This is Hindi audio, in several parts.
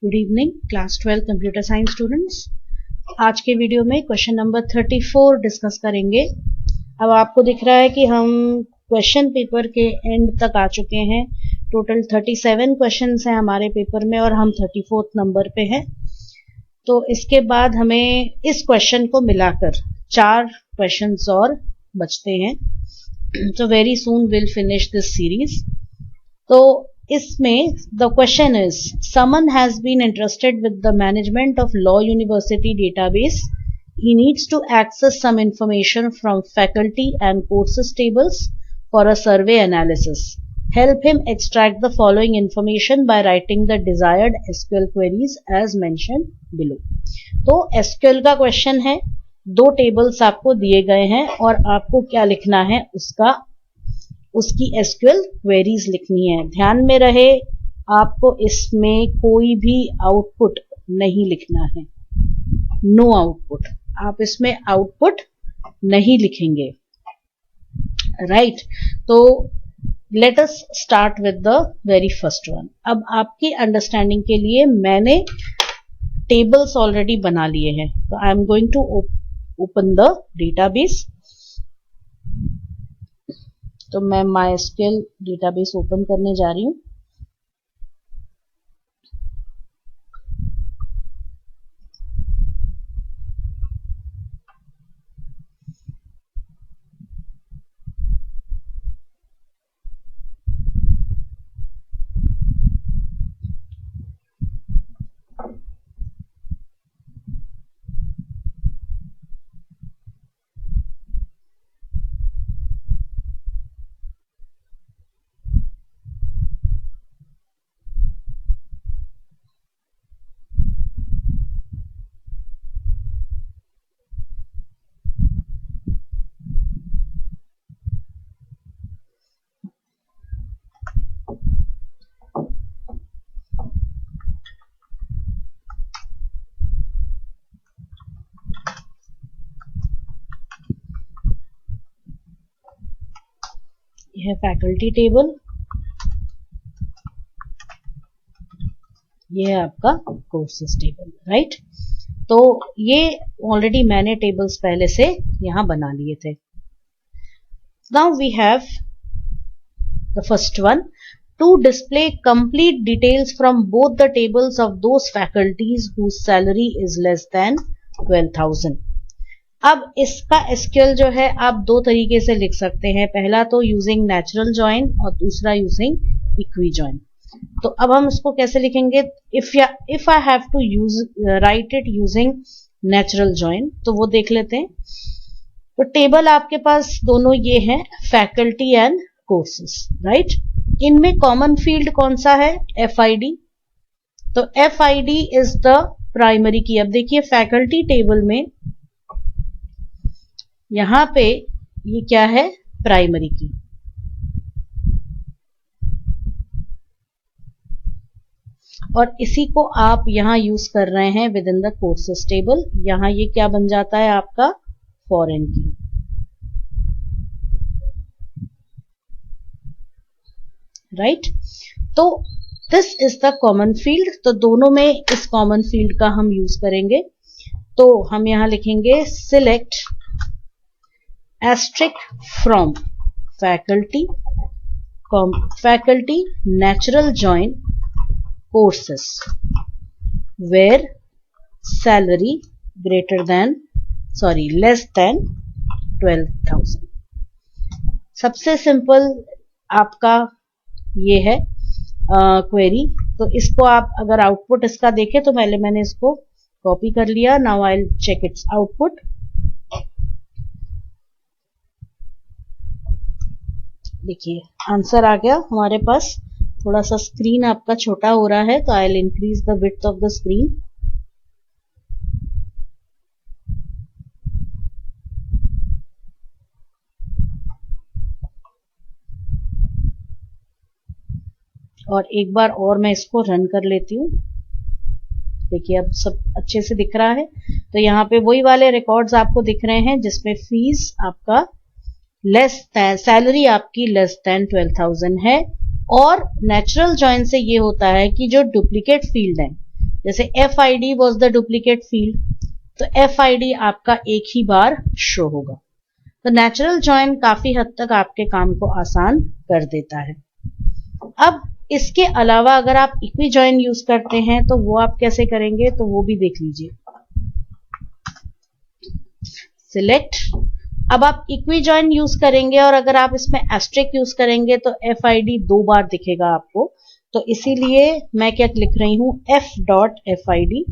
Good evening class 12 computer science students. आज के वीडियो में क्वेश्चन नंबर 34 डिस्कस करेंगे। अब आपको दिख रहा है कि हम क्वेश्चन पेपर के एंड तक आ चुके हैं। टोटल 37 क्वेश्चंस हैं हमारे पेपर में और हम 34th नंबर पे हैं। तो इसके बाद हमें इस क्वेश्चन को मिलाकर 4 क्वेश्चंस और बचते हैं। तो very soon will finish this series. तो इसमें the question is someone has been interested with the management of law university database. He needs to access some information from faculty and courses tables for a survey analysis. Help him extract the following information by writing the desired SQL queries as mentioned below. तो SQL का क्वेश्चन है, 2 टेबल्स आपको दिए गए हैं और आपको क्या लिखना है उसकी SQL क्वेरीज लिखनी है। ध्यान में रहे आपको इसमें कोई भी आउटपुट नहीं लिखना है, नो आउटपुट। आप इसमें आउटपुट नहीं लिखेंगे, राइट। तो let us start with the very first one. अब आपकी अंडरस्टैंडिंग के लिए मैंने टेबल्स ऑलरेडी बना लिए हैं, तो I am going to open the database. तो मैं MySQL डेटाबेस ओपन करने जा रही हूँ। यह है फैकल्टी टेबल, यह है आपका कोर्सेस टेबल, राइट। तो ये ऑलरेडी मैंने टेबल्स पहले से यहां बना लिए थे। Now we have the first one, to display complete details from both the tables of those faculties whose salary is less than 12,000। अब इसका SQL जो है आप 2 तरीके से लिख सकते हैं। पहला तो यूजिंग नेचुरल जॉइन और दूसरा यूजिंग इक्वी जॉइन। तो अब हम इसको कैसे लिखेंगे? If I have to write it using natural join, तो वो देख लेते हैं। तो टेबल आपके पास दोनों ये हैं, फैकल्टी एंड कोर्सेस, राइट। इनमें कॉमन फील्ड कौन सा है? FID। तो FID इज द प्राइमरी की। अब देखिए फैकल्टी टेबल में यहां पे ये क्या है? प्राइमरी की। और इसी को आप यहां यूज कर रहे हैं with in the courses table. यहां ये क्या बन जाता है? आपका फॉरेन की, राइट। तो this is the common field. तो दोनों में इस कॉमन फील्ड का हम यूज करेंगे। तो हम यहां लिखेंगे select asterisk from faculty natural join courses where salary less than 12,000। सबसे सिंपल आपका ये है क्वेरी। तो इसको आप अगर आउटपुट इसका देखें तो मैंने इसको कॉपी कर लिया। Now I will check its output. देखिए आंसर आ गया हमारे पास। थोड़ा सा स्क्रीन आपका छोटा हो रहा है, तो I will increase the width of the screen. और एक बार और मैं इसको रन कर लेती हूँ। देखिए अब सब अच्छे से दिख रहा है। तो यहाँ पे वही वाले रिकॉर्ड्स आपको दिख रहे हैं जिसमें फीस आपका सैलरी आपकी लेस देन 12,000 है। और नेचुरल जॉइन से ये होता है कि जो डुप्लीकेट फील्ड है जैसे FID was the duplicate field, तो FID आपका एक ही बार शो होगा। तो नेचुरल जॉइन काफी हद तक आपके काम को आसान कर देता है। अब इसके अलावा अगर आप इक्वी जॉइन यूज करते हैं तो वो आप कैसे करेंगे, तो वो भी देख लीजिए। सिलेक्ट, अब आप इक्वी जॉइन यूज करेंगे और अगर आप इसमें एस्ट्रिक यूज करेंगे तो FID 2 बार दिखेगा आपको, तो इसीलिए मैं क्या लिख रही हूं, F.FID,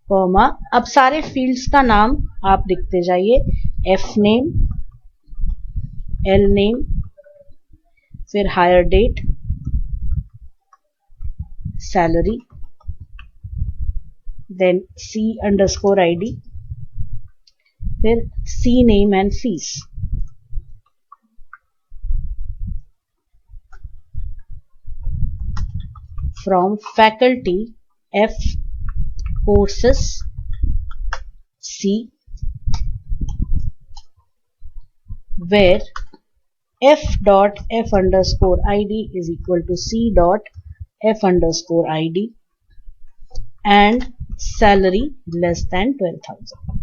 कॉमा, अब सारे फील्ड्स का नाम आप लिखते जाइए, F नेम, L नेम, फिर hire date, salary, then C_ID, फिर C name and fees. From faculty F, courses C, where F.F_ID is equal to C.F_ID and salary less than 12,000।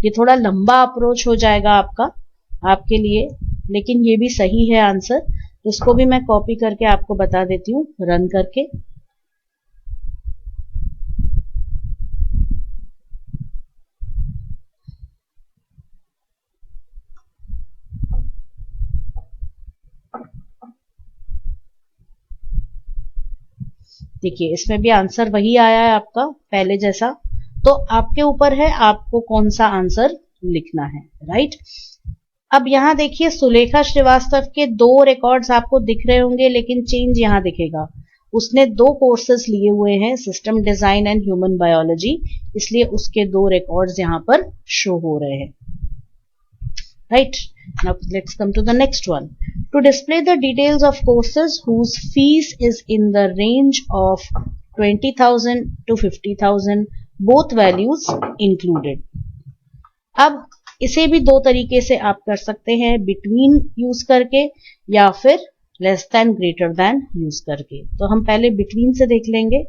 ये थोड़ा लंबा अप्रोच हो जाएगा आपके लिए, लेकिन ये भी सही है आंसर। इसको भी मैं कॉपी करके आपको बता देती हूँ रन करके। देखिए इसमें भी आंसर वही आया है आपका पहले जैसा, तो आपके ऊपर है आपको कौन सा आंसर लिखना है, राइट। अब यहां देखिए सुलेखा श्रीवास्तव के 2 रिकॉर्ड्स आपको दिख रहे होंगे, लेकिन चेंज यहां दिखेगा। उसने 2 कोर्सेज लिए हुए हैं, system design and human biology, इसलिए उसके 2 रिकॉर्ड्स यहां पर शो हो रहे हैं, right. Now let's come to the next one. To display the details of courses whose fees is in the range of 20,000 to 50,000, both values included. अब इसे भी 2 तरीके से आप कर सकते हैं, बिटवीन यूज करके या फिर less than greater than use करके। तो हम पहले बिटवीन से देख लेंगे।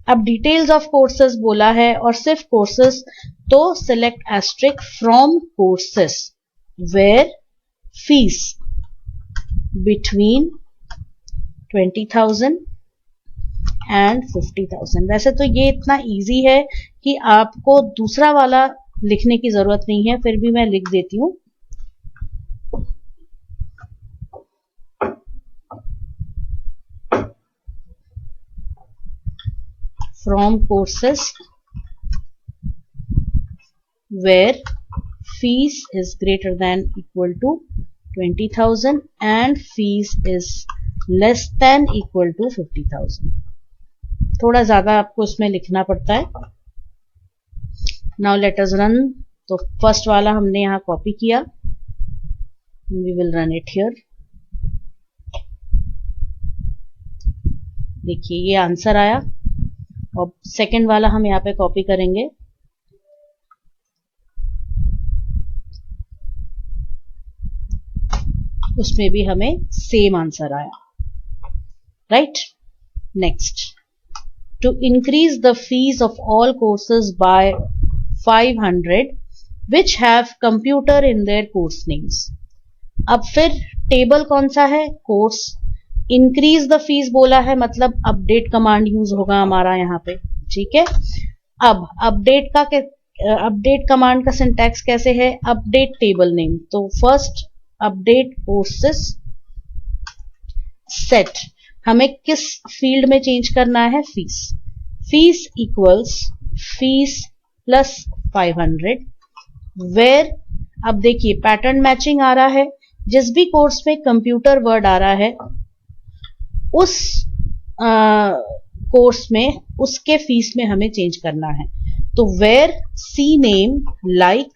अब डिटेल्स ऑफ कोर्सेज बोला है और सिर्फ कोर्सेज, तो select asterisk from courses where fees between 20,000 and 50,000। वैसे तो ये इतना इजी है कि आपको दूसरा वाला लिखने की जरूरत नहीं है, फिर भी मैं लिख देती हूँ। From courses where fees is greater than equal to 20,000 and fees is less than equal to 50,000। थोड़ा ज्यादा आपको इसमें लिखना पड़ता है। Now let us run। तो फर्स्ट वाला हमने यहाँ कॉपी किया, we will run it here। देखिए ये आंसर आया, और सेकंड वाला हम यहाँ पे कॉपी करेंगे। उसमें भी हमें सेम आंसर आया, right. Next, to increase the fees of all courses by 500 which have computer in their course names. अब फिर टेबल कौन सा है, कोर्स। इंक्रीज द फीस बोला है, मतलब अपडेट कमांड यूज होगा हमारा यहाँ पे, ठीक है। अब अपडेट कमांड का सिंटैक्स कैसे है, अपडेट टेबल नेम। तो फर्स्ट अपडेट कोर्सेस सेट, हमें किस फील्ड में चेंज करना है, fees. Fees equals fees plus 500 where, अब देखिए पैटर्न मैचिंग आ रहा है, जिस भी कोर्स में कंप्यूटर वर्ड आ रहा है उस कोर्स में उसके फीस में हमें चेंज करना है। तो where C name like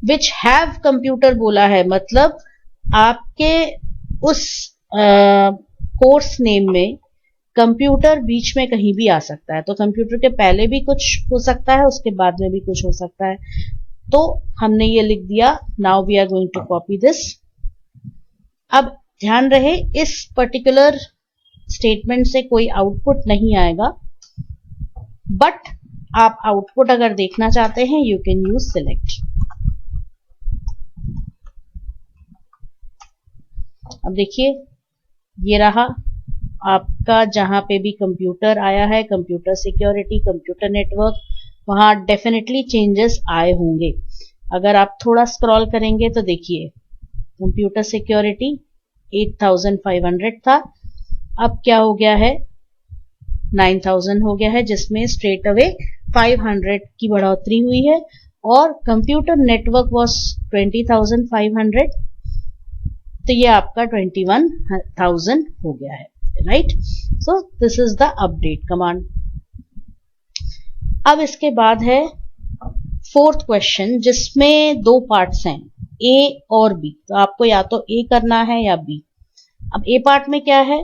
which have computer बोला है, मतलब आपके उस कोर्स नेम में कंप्यूटर बीच में कहीं भी आ सकता है। तो कंप्यूटर के पहले भी कुछ हो सकता है, उसके बाद में भी कुछ हो सकता है। तो हमने ये लिख दिया। Now we are going to copy this. अब ध्यान रहे इस पर्टिकुलर स्टेटमेंट से कोई आउटपुट नहीं आएगा, बट आप आउटपुट अगर देखना चाहते हैं यू कैन यूज सिलेक्ट। अब देखिए ये रहा आपका, जहां पे भी कंप्यूटर आया है, कंप्यूटर सिक्योरिटी, कंप्यूटर नेटवर्क, वहां डेफिनेटली चेंजेस आए होंगे। अगर आप थोड़ा स्क्रॉल करेंगे तो देखिए कंप्यूटर सिक्योरिटी 8500 था, अब क्या हो गया है 9000 हो गया है, जिसमें स्ट्रेट अवे 500 की बढ़ोतरी हुई है। और कंप्यूटर नेटवर्क वॉज 20500, तो ये आपका 21000 हो गया है, right. So this is the update command. अब इसके बाद है फोर्थ क्वेश्चन, जिसमें दो पार्ट्स हैं, ए और बी। तो आपको या तो ए करना है या बी। अब ए पार्ट में क्या है,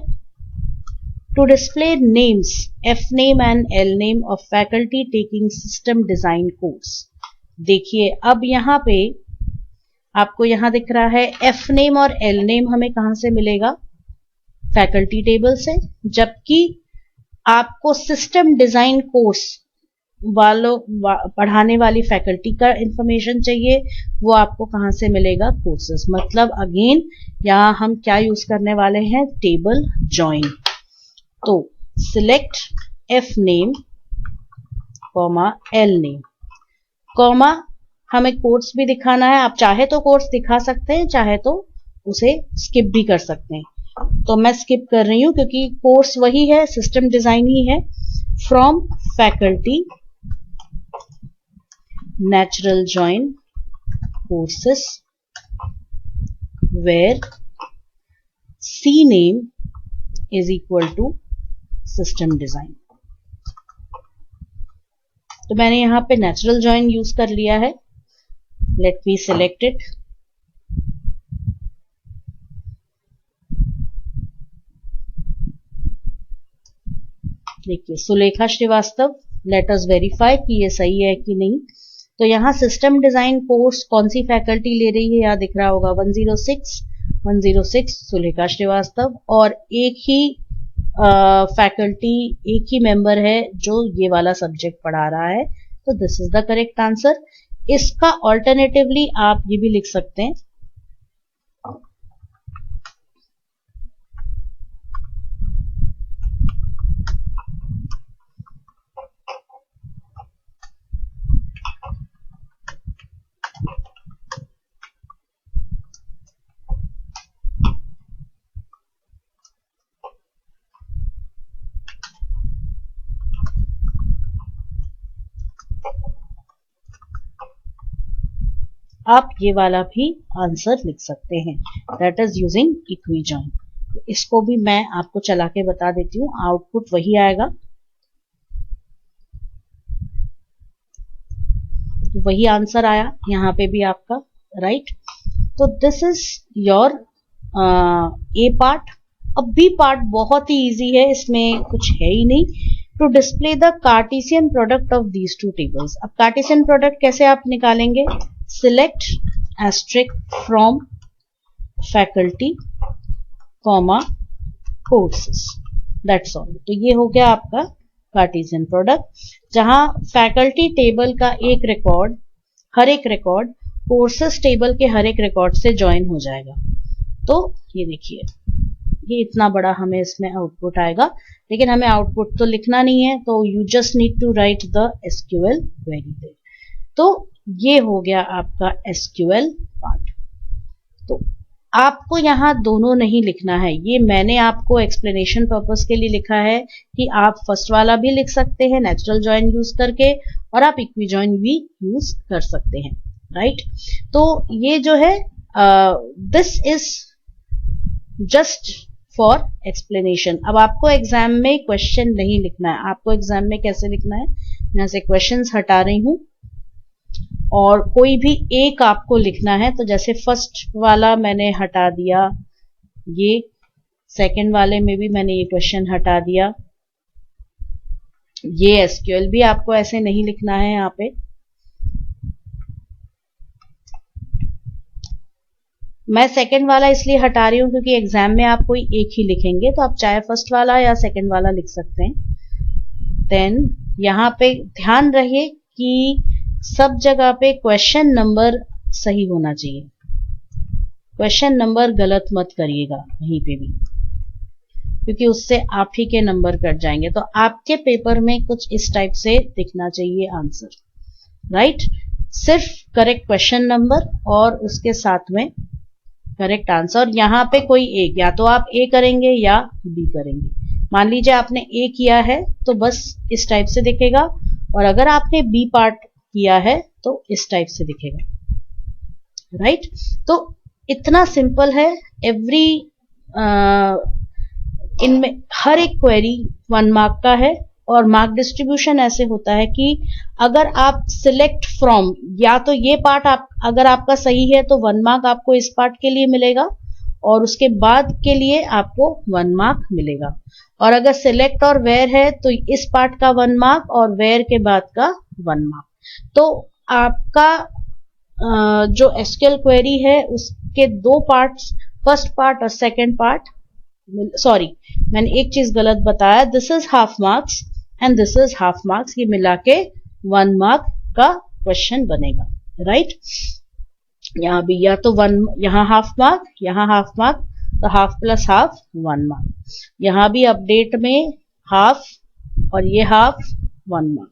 to display names F name and L name of faculty taking system design course. देखिए अब यहाँ पे आपको यहां दिख रहा है एफ नेम और एल नेम हमें कहां से मिलेगा, फैकल्टी टेबल से, जबकि आपको सिस्टम डिजाइन कोर्स वालों पढ़ाने वाली फैकल्टी का इंफॉर्मेशन चाहिए, वो आपको कहां से मिलेगा, कोर्सेस। मतलब अगेन यहां हम क्या यूज करने वाले हैं, टेबल ज्वाइन। तो select F name comma L name comma, हमें कोर्स भी दिखाना है। आप चाहे तो कोर्स दिखा सकते हैं, चाहे तो उसे स्किप भी कर सकते हैं। तो मैं स्किप कर रही हूं क्योंकि कोर्स वही है, सिस्टम डिजाइन ही है। From faculty natural join courses where C name is equal to system design। तो मैंने यहां पे natural join यूज कर लिया है। let me select it। देखिए Sulekha Srivastava, let us verify कि ये सही है कि नहीं। तो यहाँ सिस्टम डिजाइन कोर्स कौन सी फैकल्टी ले रही है, यहाँ दिख रहा होगा 106 सुलेखा श्रीवास्तव, और एक ही फैकल्टी, एक ही मेंबर है जो ये वाला सब्जेक्ट पढ़ा रहा है। तो this is the correct answer. इसका ऑल्टरनेटिवली आप ये भी लिख सकते हैं, आप ये वाला भी आंसर लिख सकते हैं, that is using equi join. इसको भी मैं आपको चला के बता देती हूँ, आउटपुट वही आएगा। तो वही आंसर आया यहाँ पे भी आपका, राइट। तो this is your A part. अब बी पार्ट बहुत ही इजी है, इसमें कुछ है ही नहीं। To display the Cartesian product of these two tables. अब कार्टेशियन प्रोडक्ट कैसे आप निकालेंगे, select asterisk from faculty comma courses, that's all. तो ये हो गया आपका कार्टेशियन प्रोडक्ट, जहां फैकल्टी टेबल का एक रिकॉर्ड, हर एक रिकॉर्ड कोर्सेस टेबल के हर एक रिकॉर्ड से ज्वाइन हो जाएगा। तो ये देखिए ये इतना बड़ा हमें इसमें आउटपुट आएगा, लेकिन हमें आउटपुट तो लिखना नहीं है, तो you just need to write the SQL query there. तो ये हो गया आपका एसक्यूएल पार्ट। तो आपको यहाँ दोनों नहीं लिखना है, ये मैंने आपको एक्सप्लेनेशन पर्पस के लिए लिखा है कि आप फर्स्ट वाला भी लिख सकते हैं नेचुरल जॉइन यूज करके, और आप इक्वी जॉइन भी यूज कर सकते हैं, राइट। तो ये जो है this is just for explanation. अब आपको एग्जाम में क्वेश्चन नहीं लिखना है। आपको एग्जाम में कैसे लिखना है, यहां से क्वेश्चंस हटा रही हूं और कोई भी एक आपको लिखना है। तो जैसे फर्स्ट वाला मैंने हटा दिया, ये सेकंड वाले में भी मैंने ये क्वेश्चन हटा दिया, ये एसक्यूएल भी आपको ऐसे नहीं लिखना है यहाँ पे। मैं सेकंड वाला इसलिए हटा रही हूँ क्योंकि एग्जाम में आप कोई एक ही लिखेंगे, तो आप चाहे फर्स्ट वाला या सेकंड वाला लिख सकते हैं। देन यहाँ पे ध्यान रहे कि सब जगह पे क्वेश्चन नंबर सही होना चाहिए, क्वेश्चन नंबर गलत मत करिएगा कहीं पे भी, क्योंकि उससे आप ही के नंबर कट जाएंगे। तो आपके पेपर में कुछ इस टाइप से दिखना चाहिए आंसर, राइट। सिर्फ करेक्ट क्वेश्चन नंबर और उसके साथ में करेक्ट आंसर। यहाँ पे कोई एक, या तो आप ए करेंगे या बी करेंगे। मान लीजिए आपने ए किया है तो बस इस टाइप से दिखेगा, और अगर आपने बी पार्ट किया है तो इस टाइप से दिखेगा, राइट। तो इतना सिंपल है। एवरी इनमें हर एक क्वेरी 1 मार्क का है, और मार्क डिस्ट्रीब्यूशन ऐसे होता है कि अगर आप सिलेक्ट फ्रॉम, या तो ये पार्ट आप अगर आपका सही है तो 1 मार्क आपको इस पार्ट के लिए मिलेगा, और उसके बाद के लिए आपको 1 मार्क मिलेगा। और अगर सिलेक्ट और वेयर है तो इस पार्ट का 1 मार्क और वेयर के बाद का 1 मार्क। तो आपका जो एसक्यूएल क्वेरी है उसके 2 पार्ट्स, फर्स्ट पार्ट और सेकंड पार्ट, सॉरी मैंने एक चीज गलत बताया, this is half marks and this is half marks, ये मिला के 1 मार्क का क्वेश्चन बनेगा, राइट। यहाँ भी या तो 1, यहाँ हाफ मार्क, यहाँ हाफ मार्क, तो हाफ प्लस हाफ 1 मार्क। यहाँ भी अपडेट में हाफ और ये हाफ 1 मार्क,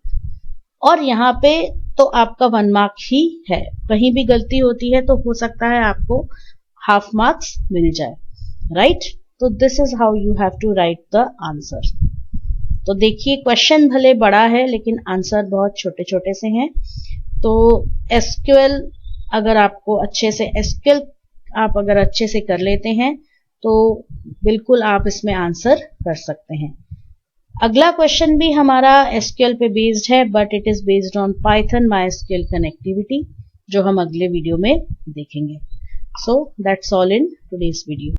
और यहाँ पे तो आपका 1 मार्क ही है। कहीं भी गलती होती है तो हो सकता है आपको हाफ मार्क्स मिल जाए, राइट। तो this is how you have to write the answer. तो देखिए क्वेश्चन भले बड़ा है लेकिन आंसर बहुत छोटे छोटे से हैं। तो एसक्यूएल अगर आपको अच्छे से, एसक्यूएल आप अगर अच्छे से कर लेते हैं तो बिल्कुल आप इसमें आंसर कर सकते हैं। अगला क्वेश्चन भी हमारा एसक्यूएल पे बेस्ड है, but it is based on Python MySQL connectivity, जो हम अगले वीडियो में देखेंगे। So that's all in today's video.